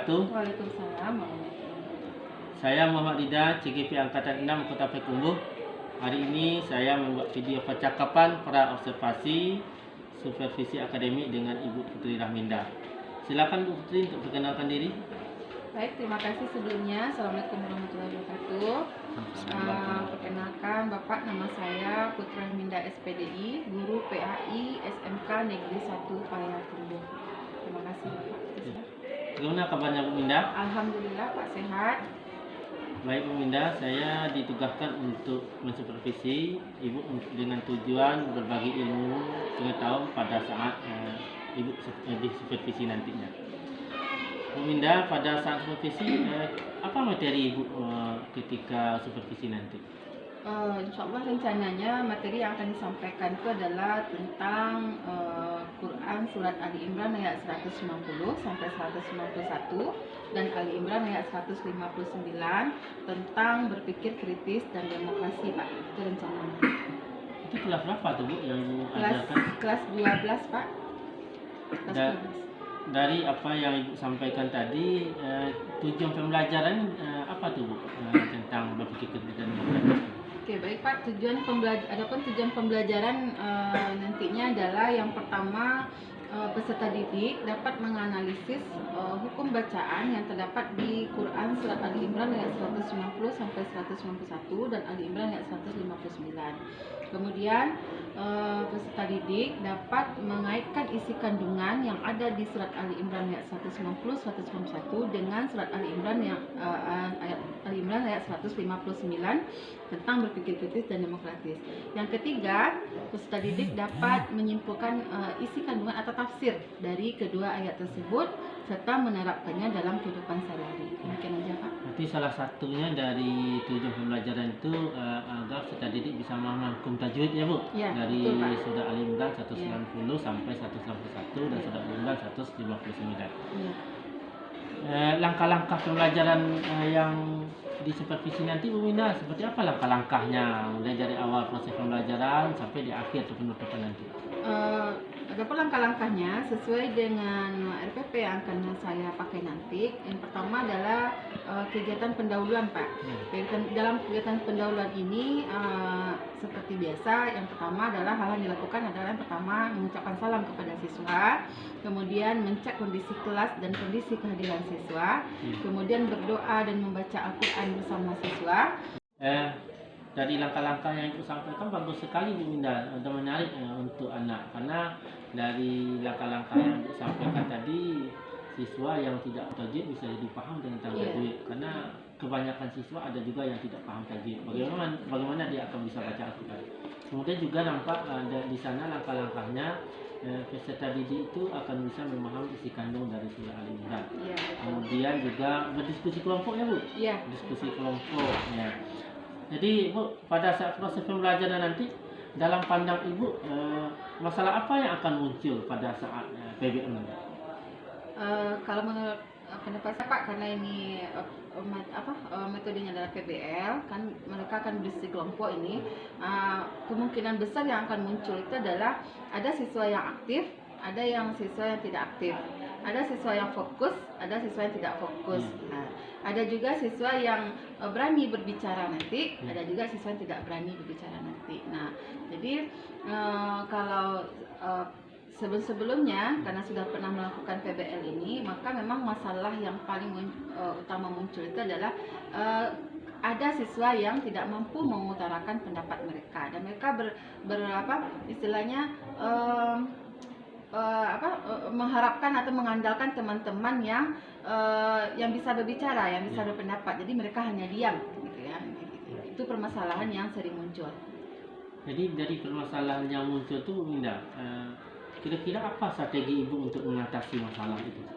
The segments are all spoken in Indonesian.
wabarakatuh. Waalaikumsalam warahmatullahi wabarakatuh. Saya Muhammad Rida, CGP Angkatan 6 Kota Payakumbuh. Hari ini saya membuat video percakapan pra observasi supervisi akademik dengan Ibu Putri Rahminda. Silakan Bu Putri untuk perkenalkan diri. Baik, terima kasih sebelumnya. Assalamualaikum warahmatullahi wabarakatuh. Perkenalkan Bapak, nama saya Putri Rahminda SPDI, guru PAI SMK Negeri 1 Payakumbuh. Terima kasih Bapak. Bagaimana kabarnya Bu Minda? Alhamdulillah Pak sehat. Baik Bu Minda, saya ditugaskan untuk mensupervisi Ibu dengan tujuan berbagi ilmu pengetahuan pada saat Ibu disupervisi nantinya. Bu Minda, pada saat supervisi apa materi Ibu ketika supervisi nanti? Insya Allah rencananya materi yang akan disampaikan itu adalah tentang Quran Surat Ali Imran ayat 190 sampai 191 dan Ali Imran ayat 159 tentang berpikir kritis dan demokrasi Pak. Itu rencananya. Itu kelas berapa tuh Bu yang Ibu ajarkan? Kelas 12 Pak. Kelas 12. Dari apa yang Ibu sampaikan tadi, tujuan pembelajaran apa tuh Bu tentang berpikir kritis dan demokrasi? Oke, baik Pak. Tujuan pembelajaran nantinya adalah yang pertama, peserta didik dapat menganalisis hukum bacaan yang terdapat di Quran Surat Ali Imran ayat 190 sampai 191 dan Ali Imran ayat 159. Kemudian peserta didik dapat mengaitkan isi kandungan yang ada di Surat Ali Imran ayat 190, 191 dengan Surat Ali Imran yang ayat Ali Imran ayat 159 tentang berpikir kritis dan demokratis. Yang ketiga, peserta didik dapat menyimpulkan isi kandungan atau tafsir dari kedua ayat tersebut serta menerapkannya dalam kehidupan sehari-hari. Demikian aja Pak. Berarti salah satunya dari tujuan pembelajaran itu agar peserta didik bisa memahami hukum tajwid ya Bu? Ya, dari betul, Pak. Surat Ali Imran 190 sampai 191 dan Ya. Surat Ali Imran 159. Ya. Langkah-langkah pembelajaran yang di supervisi nanti Bu Minda, seperti apa langkah-langkahnya mulai dari awal proses pembelajaran sampai di akhir penutupan nanti? Adapun langkah-langkahnya sesuai dengan RPP yang akan saya pakai nanti. Yang pertama adalah kegiatan pendahuluan Pak. Dalam kegiatan pendahuluan ini seperti biasa, yang pertama adalah hal yang dilakukan adalah yang pertama mengucapkan salam kepada siswa, kemudian mencek kondisi kelas dan kondisi kehadiran siswa, kemudian berdoa dan membaca Al-Quran bersama siswa. Dari langkah-langkah yang Ibu sampaikan bagus sekali Bu Minda, sudah menarik untuk anak, karena dari langkah-langkah yang Ibu sampaikan tadi, siswa yang tidak tajwid bisa jadi paham tentang tajwid, karena kebanyakan siswa ada juga yang tidak paham tajwid. Bagaimana dia akan bisa baca Al-Quran. Kemudian juga nampak ada di sana langkah-langkahnya, peserta didik itu akan bisa memahami isi kandung dari surah Al Imran. Kemudian juga berdiskusi kelompok ya Bu? Iya. Diskusi kelompok. Ya. Jadi Bu, pada saat proses pembelajaran nanti, dalam pandang Ibu, masalah apa yang akan muncul pada saat PBM nanti? Kalau menurut pendapat saya Pak, karena ini metodenya adalah PBL, kan mereka akan berdiskusi kelompok ini, kemungkinan besar yang akan muncul itu adalah ada siswa yang aktif, ada yang siswa yang tidak aktif, ada siswa yang fokus, ada siswa yang tidak fokus. Ada juga siswa yang berani berbicara nanti, ada juga siswa yang tidak berani berbicara nanti. Nah, jadi kalau sebelumnya karena sudah pernah melakukan PBL ini, maka memang masalah yang paling utama muncul itu adalah ada siswa yang tidak mampu mengutarakan pendapat mereka dan mereka mengharapkan atau mengandalkan teman-teman yang bisa berbicara, yang bisa berpendapat. Jadi mereka hanya diam, gitu ya. Itu permasalahan yang sering muncul. Jadi dari permasalahan yang muncul itu, Minda, kira-kira apa strategi Ibu untuk mengatasi masalah itu?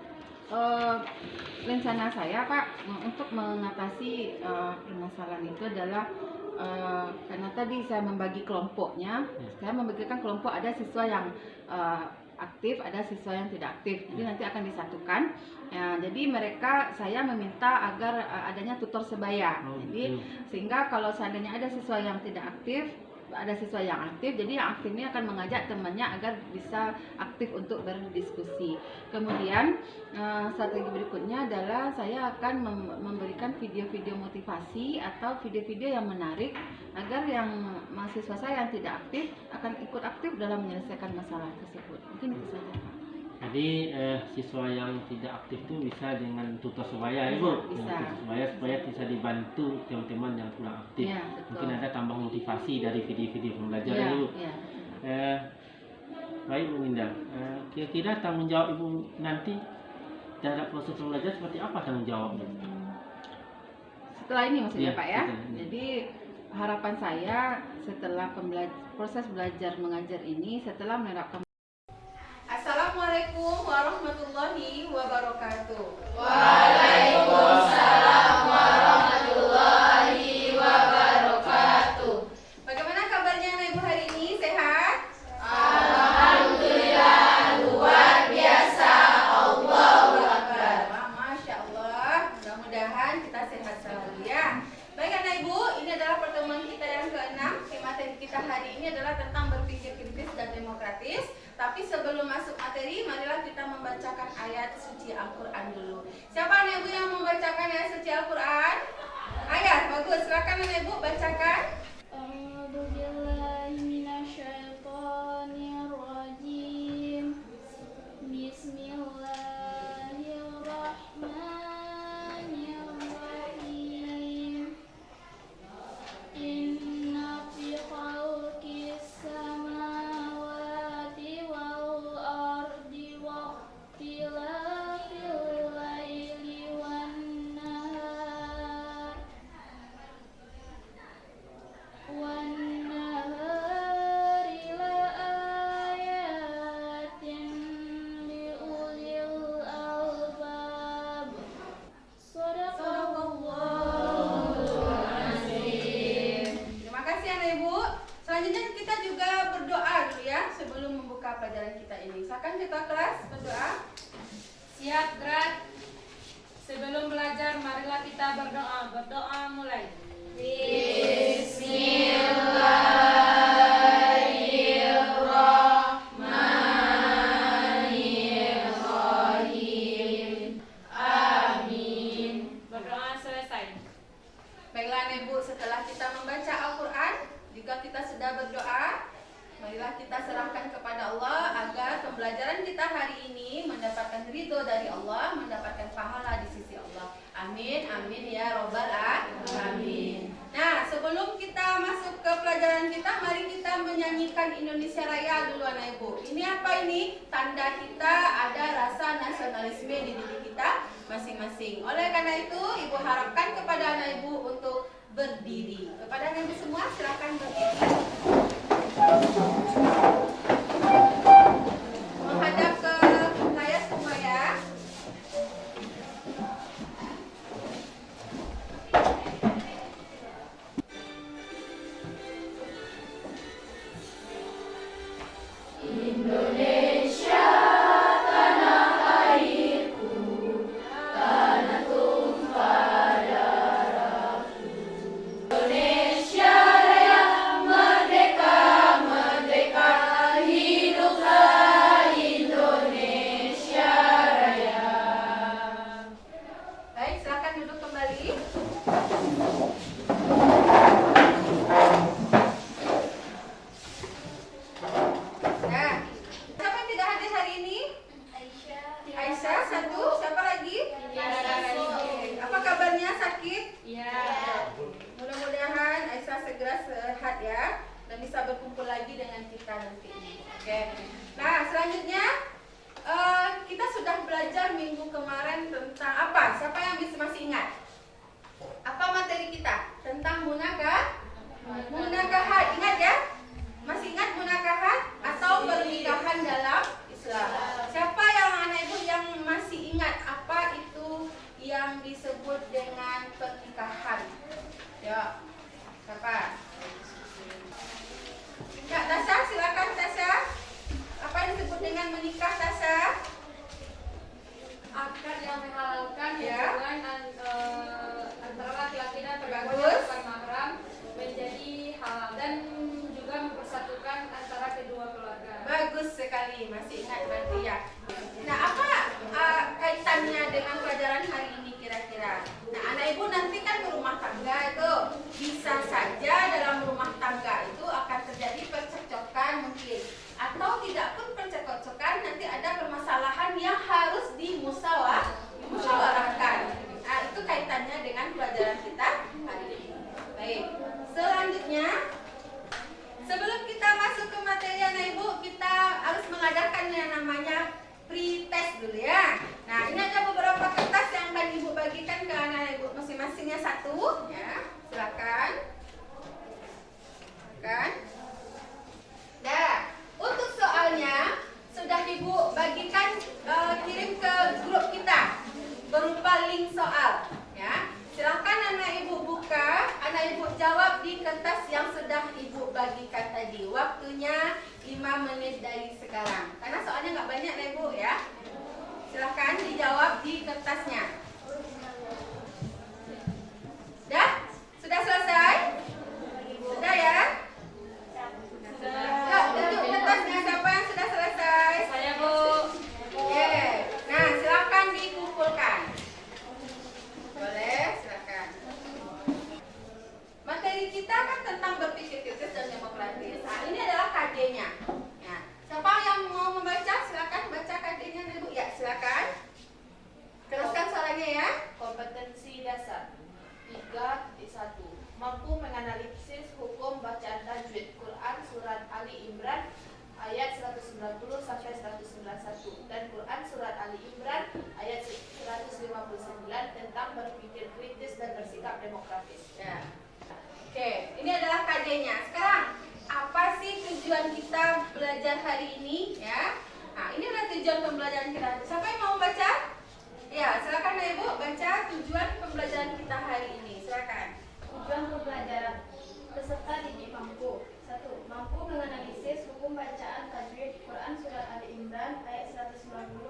Rencana saya Pak untuk mengatasi permasalahan itu adalah karena tadi saya membagi kelompoknya, saya membagikan kelompok, ada siswa yang aktif, ada siswa yang tidak aktif. Jadi nanti akan disatukan. Jadi saya meminta agar adanya tutor sebaya. Jadi sehingga kalau seandainya ada siswa yang tidak aktif, ada siswa yang aktif, jadi yang aktif ini akan mengajak temannya agar bisa aktif untuk berdiskusi. Kemudian strategi berikutnya adalah saya akan memberikan video-video motivasi atau video-video yang menarik agar yang mahasiswa saya yang tidak aktif akan ikut aktif dalam menyelesaikan masalah tersebut. Mungkin itu saja, Pak. Jadi siswa yang tidak aktif itu bisa dengan tutor sebaya, Ibu. Bisa. Tutor sebaya supaya bisa dibantu teman-teman yang kurang aktif. Ya, betul. Mungkin ada tambah motivasi dari video-video pembelajaran, Ya, Ibu. ya. Baik, Bu Minda. Kira-kira tanggung jawab Ibu nanti terhadap proses pembelajaran seperti apa tanggung jawabnya? Setelah ini maksudnya, Iya, Pak ya. setelah ini. Jadi harapan saya setelah proses belajar mengajar ini, setelah menerapkan. Assalamualaikum warahmatullahi wabarakatuh. Waalaikumsalam warahmatullahi wabarakatuh. Bagaimana kabarnya Anak Ibu hari ini? Sehat? Alhamdulillah, luar biasa. Allahu Akbar. Masya Allah. Mudah-mudahan kita sehat selalu ya. Baik Anak Ibu, ini adalah pertemuan kita yang ke-6. Materi kita hari ini adalah tentang berpikir kritis dan demokratis. Tapi sebelum masuk materi, marilah kita membacakan ayat suci Al-Quran dulu. Siapa Anak Ibu yang membacakan ayat suci Al-Quran? Ayat, bagus. Silakan Anak Ibu bacakan. A'udzu billahi minasyaitonir rajim. Bismillahirrahmanirrahim. Inna fi khalqis samawati wal ardi wa ikhtilafil laili wan nahar la ayatin li ulil albab. Shadaqallahul azim. Terima kasih Anak Ibu. Selanjutnya kita juga berdoa dulu ya sebelum membuka pelajaran kita ini. Silakan kita kelas berdoa. Siap gerak. Sebelum belajar marilah kita berdoa. Berdoa mulai. Bismillahirrahmanirrahim. Amin. Berdoa selesai. Baiklah Anak Ibu, setelah kita membaca Al-Quran, jika kita sudah berdoa, marilah kita serahkan kepada Allah agar pembelajaran kita hari ini mendapatkan ridho dari Allah, mendapatkan pahala di sisi Allah. Amin, amin ya robbal alamin. Nah, sebelum kita masuk ke pelajaran kita, mari kita menyanyikan Indonesia Raya dulu Anak Ibu. Ini apa ini? Tanda kita ada rasa nasionalisme di diri kita masing-masing. Oleh karena itu, Ibu harapkan kepada Anak Ibu untuk berdiri. Kepada Anak Ibu semua, silakan berdiri. Menghadap ke saya semua ya. Indonesia tanah airku, tanah tumpah darahku. Indonesia Raya merdeka, merdeka, hiduplah Indonesia Raya. Baik, silakan duduk kembali. Nah, siapa yang tidak hadir hari ini? Aisyah satu, siapa lagi? Apa kabarnya, sakit? Ya. Mudah-mudahan Aisyah segera sehat ya dan bisa berkumpul lagi dengan kita nanti. Oke. Nah, selanjutnya kita sudah belajar minggu kemarin tentang apa? Siapa yang masih ingat? Apa materi kita? Tentang munakahat. Ingat ya? Masih ingat munakahat atau pernikahan dalam Islam? Siapa yang Anak Ibu yang masih ingat apa itu yang disebut dengan pernikahan? Ya, siapa? Kak Tasya, silakan Tasya. Apa yang disebut dengan menikah, Tasya? Akad yang menghalalkan Ya. hubungan antara laki-laki dan perempuan Bagus. yang bukan mahram menjadi halal dan sekali, masih ingat berarti ya. Nah, apa kaitannya dengan pelajaran hari ini kira-kira? Nah, anak ibu nanti kan berumah tangga itu, bisa saja dalam rumah tangga itu akan terjadi percekcokan mungkin, atau tidak pun percekcokan, nanti ada permasalahan yang harus dimusyawarahkan. Nah, itu kaitannya dengan pelajaran kita hari ini. Baik, selanjutnya sebelum kita masuk ke materi anak ibu, kita harus mengadakan yang namanya pre-test dulu ya. Nah, ini ada beberapa kertas yang akan ibu bagikan ke anak ibu masing-masingnya satu ya. Silakan. Nah, untuk soalnya sudah ibu bagikan, kirim ke grup kita berupa link soal ya. Silakan anak ibu buka, anak ibu jawab di kertas yang sudah ibu bagikan tadi. Waktunya 5 menit dari sekarang. Karena soalnya nggak banyak anak ibu ya. Silakan dijawab di kertasnya. Dah? Sudah selesai? Sudah ya? Sudah. Tunjuk kertasnya siapa yang sudah selesai? Saya, Bu. Oke. Nah, silakan dikumpulkan. Boleh, silakan. Materi kita kan tentang berpikir kritis dan demokratis. Nah, ini adalah KD-nya. Ya. Siapa yang mau membaca? Silakan baca KD-nya, Ibu. Ya, silakan. Teruskan suaranya ya. Kompetensi dasar 3.1 mampu menganalisis hukum bacaan tajwid Quran surat Ali Imran ayat 190 sampai 191 dan Quran surat Ali Imran ayat 159 tentang berpikir kritis dan bersikap demokratis. Ya. Oke, ini adalah KD-nya. Sekarang, apa sih tujuan kita belajar hari ini ya? Nah, ini adalah tujuan pembelajaran kita. Siapa yang mau baca? Ya, silakan Ibu baca tujuan pembelajaran kita hari ini. Silakan. Tujuan pembelajaran peserta didik mampu 1. Mampu menganalisis hukum bacaan tajwid Quran surat Ali Imran ayat 190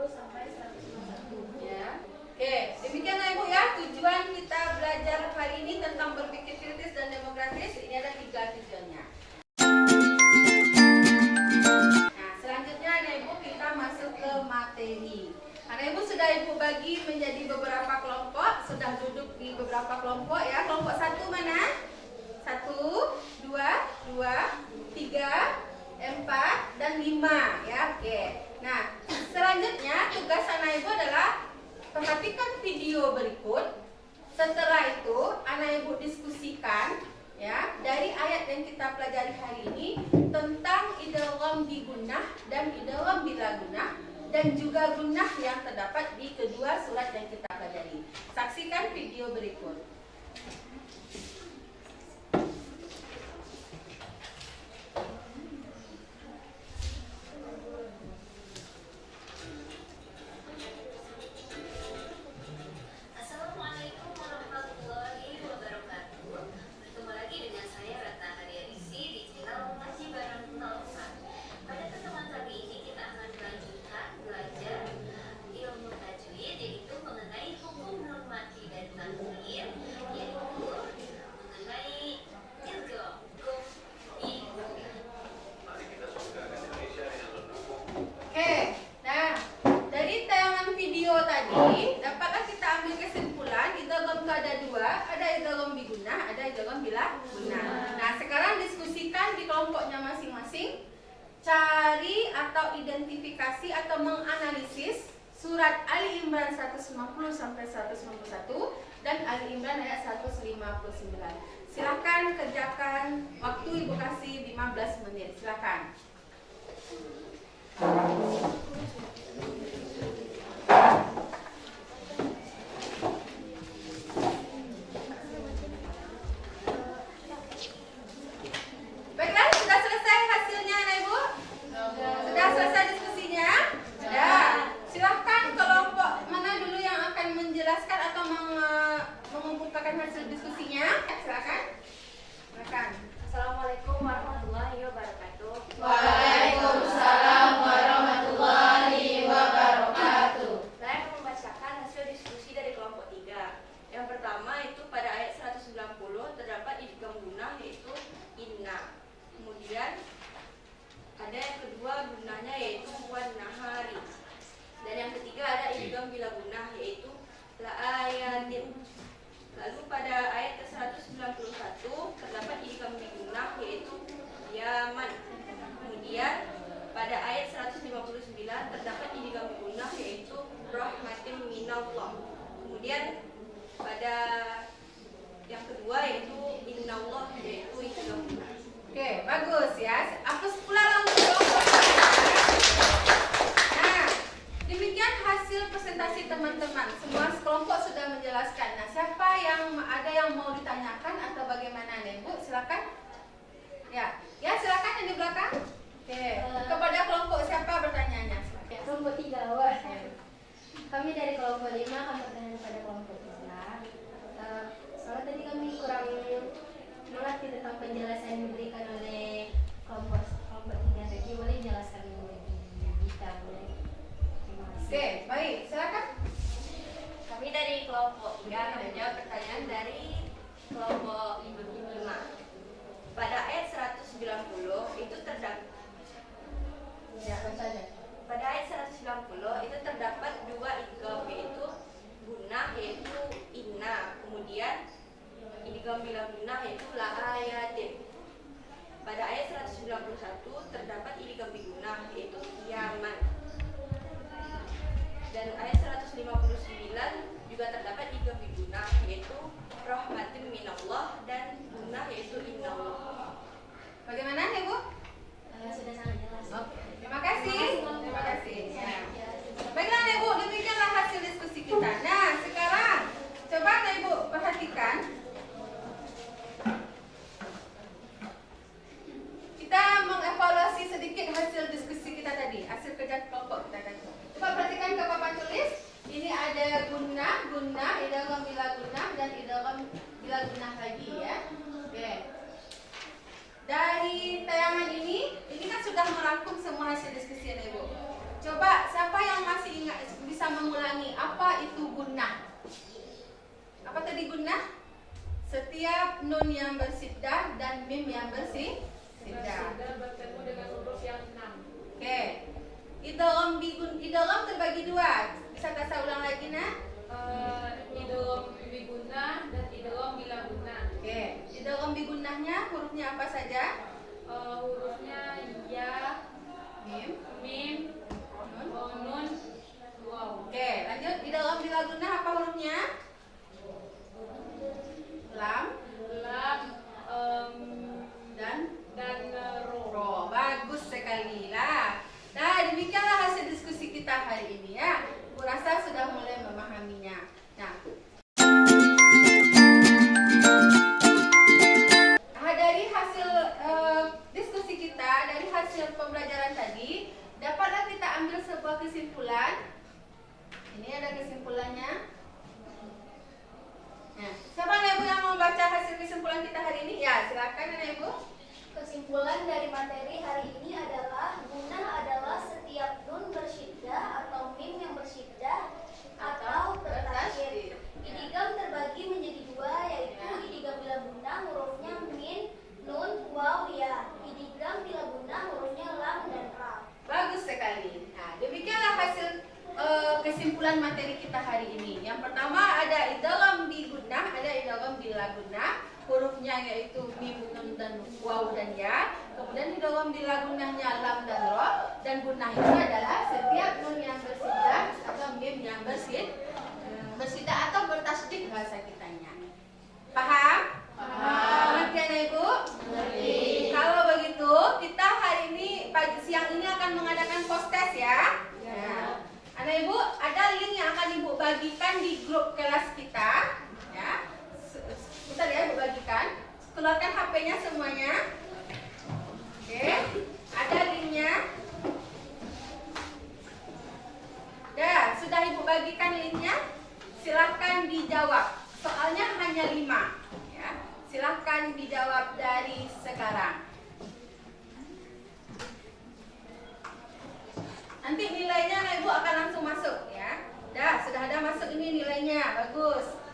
sampai 191. Ya. Oke, demikian Ibu ya tujuan kita belajar hari ini tentang berpikir kritis dan demokratis. Ini ada 3 tujuannya. Nah, selanjutnya Ibu kita masuk ke materi. Anak Ibu sudah Ibu bagi menjadi beberapa kelompok, sudah duduk di beberapa kelompok ya. Kelompok 1 mana? 1, 2, 3, 4, dan 5 ya. Oke. Nah, selanjutnya tugas anak Ibu adalah perhatikan video berikut. Setelah itu anak Ibu diskusikan ya dari ayat yang kita pelajari hari ini tentang idgham bi gunnah dan idgham bila gunnah dan juga gunnah yang terdapat di kedua surat yang kita pelajari. Saksikan video berikut. Assalamualaikum warahmatullahi wabarakatuh. Bertemu lagi dengan saya Ratna Hadiarisi di channel Ngaji Bareng 04. Pada pertemuan kali ini kita akan melanjutkan belajar ilmu tajwid, yaitu mengenai hukum normati dan tanwir, yaitu mengenai idgham bi gunnah. Oke, nah dari tayangan video tadi dapatlah kita ambil kesimpulan idgham itu ada 2, ada idgham bi gunnah, ada idgham bila gunnah. Nah, sekarang diskusikan di kelompoknya masing-masing, cari atau identifikasi atau menganalisis surat Ali Imran 190 sampai 191 dan Ali Imran ayat 159. Silakan kerjakan, waktu Ibu kasih 15 menit. Silakan. Baiklah, sudah selesai hasilnya anak Ibu? Sudah selesai diskusinya? Sudah. Silahkan kelompok mana dulu yang akan menjelaskan atau mengumpulkan hasil diskusinya? Silakan. Silakan. Assalamualaikum warahmatullahi wabarakatuh. Waalaikumsalam ya. Apus pula lah untuk kelompok. Nah, demikian hasil presentasi teman-teman. Semua kelompok sudah menjelaskan. Nah, siapa yang ada yang mau ditanyakan atau bagaimana nih, Bu? Silakan. Ya, silakan yang di belakang. Oke. Kepada kelompok siapa bertanyanya? Silakan. Kelompok 3 awal. Kami dari kelompok 5 akan bertanya kepada kelompok 3. Soalnya tadi kami kurang mengerti tentang penjelasan yang diberikan oleh kelompok 3 tadi. Boleh jelaskan lebih detail? Terima kasih. Oke, baik. Silakan. Kami dari kelompok 3 akan menjawab pertanyaan dari kelompok 5. Pada ayat 190 itu terdapat pada ayat 190 itu terdapat dua idgham, yaitu gunnah yaitu inna, kemudian idgham bila gunnah yaitu la ayatin. Pada ayat 191 terdapat idgham bi gunnah yaitu yaman. Dan ayat 159 juga terdapat idgham bi gunnah yaitu rahmatin minallah dan gunnah yaitu innallah. Bagaimana ya, Bu? Sudah sangat jelas. Oke, terima kasih. Terima kasih. Ya. Baiklah, Ibu, demikianlah hasil diskusi kita. Nah, sekarang coba Ibu perhatikan. Kita mengevaluasi sedikit hasil diskusi kita tadi, hasil kerja kelompok kita tadi. Coba perhatikan ke papan tulis. Ini ada gunnah, idgham bila gunnah dan idgham bila gunnah lagi ya. Oke. Dari tayangan ini kan sudah merangkum semua hasil diskusi ya, Ibu. Coba siapa yang masih ingat bisa mengulangi apa itu gunnah? Apa tadi gunnah? Setiap nun yang bersiddah dan mim yang bersiddah. Bertemu dengan huruf yang 6. Oke. Idgham terbagi dua. Bisa saya ulang lagi, Nak? Idgham bi gunnah dan idgham bila gunnah. Oke. Idgham bi gunnahnya hurufnya apa saja? Hurufnya ya, Mim, nun, waw. Oke, lanjut. Idgham bila gunnah apa hurufnya? Lam, dan ro. Bagus sekali lah. Nah, demikianlah hasil diskusi kita hari ini ya. Aku rasa sudah mulai memahaminya. Nah, dari hasil diskusi kita, dari hasil pembelajaran tadi, dapatlah kita ambil sebuah kesimpulan. Ini ada kesimpulannya. Nah, siapa Ibu yang mau baca hasil kesimpulan kita hari ini? Ya, silakan Ibu. Kesimpulan dari materi hari ini adalah gunnah adalah setiap nun bersyiddah atau mim yang bersyiddah atau bertasydid. Idgham terbagi menjadi dua, yaitu idgham bila gunnah hurufnya min, nun, waw, ya. Idgham bila gunnah hurufnya lam dan ra. Bagus sekali. Nah, demikianlah hasil kesimpulan materi kita hari ini. Yang pertama ada idgham bi gunnah, ada idgham bila gunnah. Hurufnya yaitu mim, nun, dan waw dan ya. Kemudian idgham bila gunnahnya lam dan ro. Dan gunnah itu adalah setiap nun yang bersiddah atau mim yang bersiddah atau bertasydid bahasa kitanya. Paham? Paham. Mengerti ya, Ibu? Mengerti. Kalau begitu, kita hari ini siang ini akan mengadakan post test ya. Ya. Anak Ibu, ada link yang akan Ibu bagikan di grup kelas kita. Ya. Bentar ya, Ibu bagikan. Keluarkan HP-nya semuanya. Oke. Ada linknya. Sudah Ibu bagikan linknya. Silahkan dijawab. Soalnya hanya 5 ya. Silahkan dijawab dari sekarang. Nanti nilainya Ibu akan langsung masuk ya. Sudah ada masuk ini nilainya. Bagus.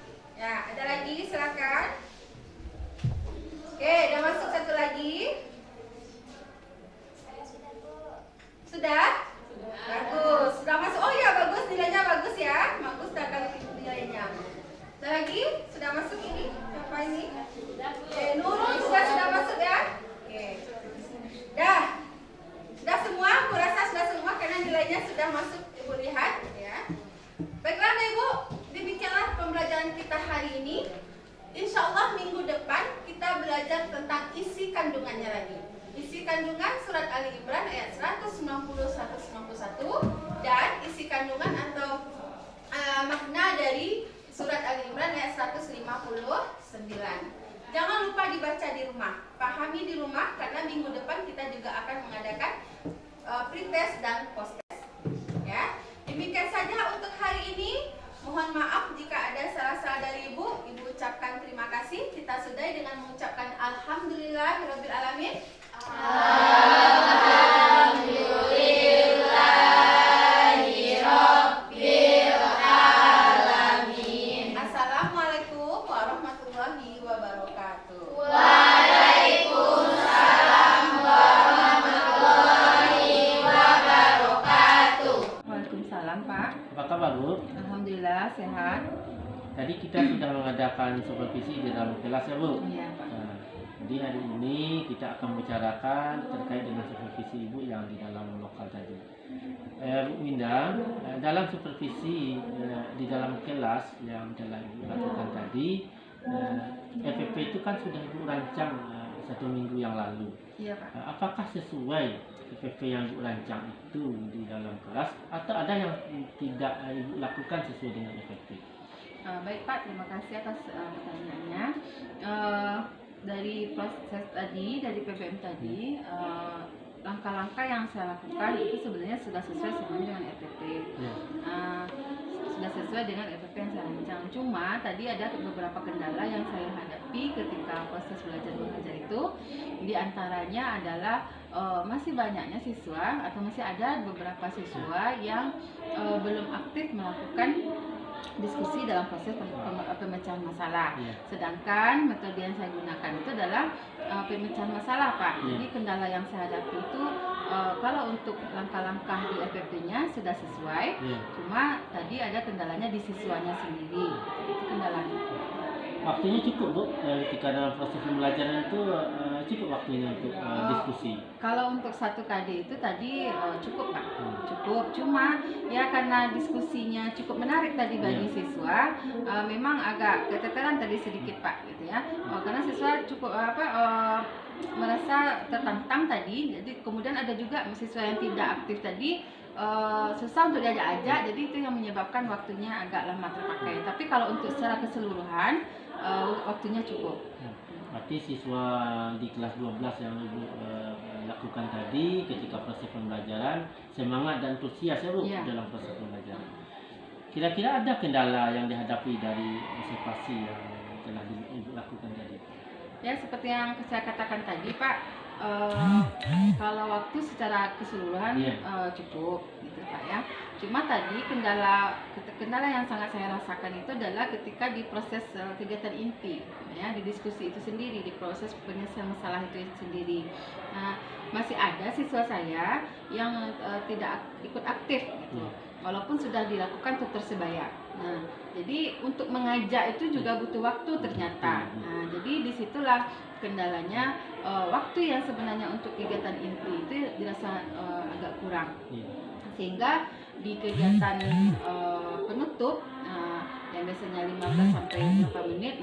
Ya, ada lagi silakan. Oke, udah masuk satu lagi. Sudah? Bagus. Sudah masuk. Oh iya, bagus. Nilainya bagus ya. Bagus dah kalau nilainya. Ada lagi? Sudah masuk ini? Siapa ini? Oke, Nurul sudah masuk ya? Oke. Sudah semua? Aku rasa sudah semua karena nilainya sudah masuk. Ibu lihat ya. Baiklah Ibu, demikianlah pembelajaran kita hari ini. Insya Allah minggu depan kita belajar tentang isi kandungannya lagi. kandungan surat Ali Imran ayat 190-191 dan isi kandungan atau makna dari surat Ali Imran ayat 159. Jangan lupa dibaca di rumah, pahami di rumah karena minggu depan kita juga akan mengadakan pretest dan posttest. Ya, demikian saja untuk hari ini. Mohon maaf jika ada salah-salah dari Ibu. Ibu ucapkan terima kasih. Kita sudahi dengan mengucapkan Alhamdulillahirabbil alamin. Assalamualaikum warahmatullahi wabarakatuh. Waalaikumsalam, Pak. Apa kabar, Bu? Alhamdulillah sehat. Tadi kita sudah mengadakan supervisi di dalam kelas ya, Bu. Iya, Pak. Nah, jadi hari ini kita akan membicarakan terkait dengan supervisi Ibu yang di dalam lokal tadi. Bu Winda, dalam supervisi di dalam kelas yang telah Ibu lakukan tadi, FPP itu kan sudah Ibu rancang 1 minggu yang lalu. Iya, Pak. Apakah sesuai FPP yang Ibu rancang itu di dalam kelas atau ada yang tidak Ibu lakukan sesuai dengan FPP? Baik, Pak, terima kasih atas pertanyaannya. Dari proses tadi, dari PPM tadi, langkah-langkah yang saya lakukan itu sebenarnya sudah sesuai sebenarnya dengan FPP. Ya. Sudah sesuai dengan FPP yang saya rancang. Cuma tadi ada beberapa kendala yang saya hadapi ketika proses belajar mengajar itu. Di antaranya adalah masih banyaknya siswa atau masih ada beberapa siswa yang belum aktif melakukan diskusi dalam proses pemecahan masalah. Iya. Sedangkan metode yang saya gunakan itu adalah pemecahan masalah, Pak. Iya. Jadi kendala yang saya hadapi itu kalau untuk langkah-langkah di FPP-nya sudah sesuai, Iya. cuma tadi ada kendalanya di siswanya sendiri. Itu kendalanya. Waktunya cukup, Bu, ketika dalam proses pembelajaran itu cukup waktunya untuk diskusi. Kalau untuk 1 KD itu tadi cukup, Pak. Cukup. Cuma ya karena diskusinya cukup menarik tadi bagi Iya. siswa, memang agak keteteran tadi sedikit, Pak, gitu ya. Karena siswa cukup merasa tertantang tadi. Jadi kemudian ada juga siswa yang tidak aktif tadi susah untuk diajak ajak, jadi itu yang menyebabkan waktunya agak lama terpakai. Tapi kalau untuk secara keseluruhan waktunya cukup. Berarti siswa di kelas 12 yang Ibu lakukan tadi ketika proses pembelajaran semangat dan antusias ya, Bu, Iya. dalam proses pembelajaran. Kira-kira ada kendala yang dihadapi dari observasi yang telah Ibu lakukan tadi? Ya seperti yang saya katakan tadi, Pak. Kalau waktu secara keseluruhan Iya. cukup, gitu, Pak, ya. Cuma tadi kendala yang sangat saya rasakan itu adalah ketika di proses kegiatan inti, ya, di diskusi itu sendiri, di proses penyelesaian masalah itu sendiri. Nah, masih ada siswa saya yang tidak ikut aktif, gitu. Walaupun sudah dilakukan tutor sebaya. Nah, jadi untuk mengajak itu juga butuh waktu ternyata. Nah, jadi disitulah kendalanya, waktu yang sebenarnya untuk kegiatan inti itu dirasa agak kurang. Iya. Sehingga di kegiatan penutup yang biasanya 15 sampai 5 menit.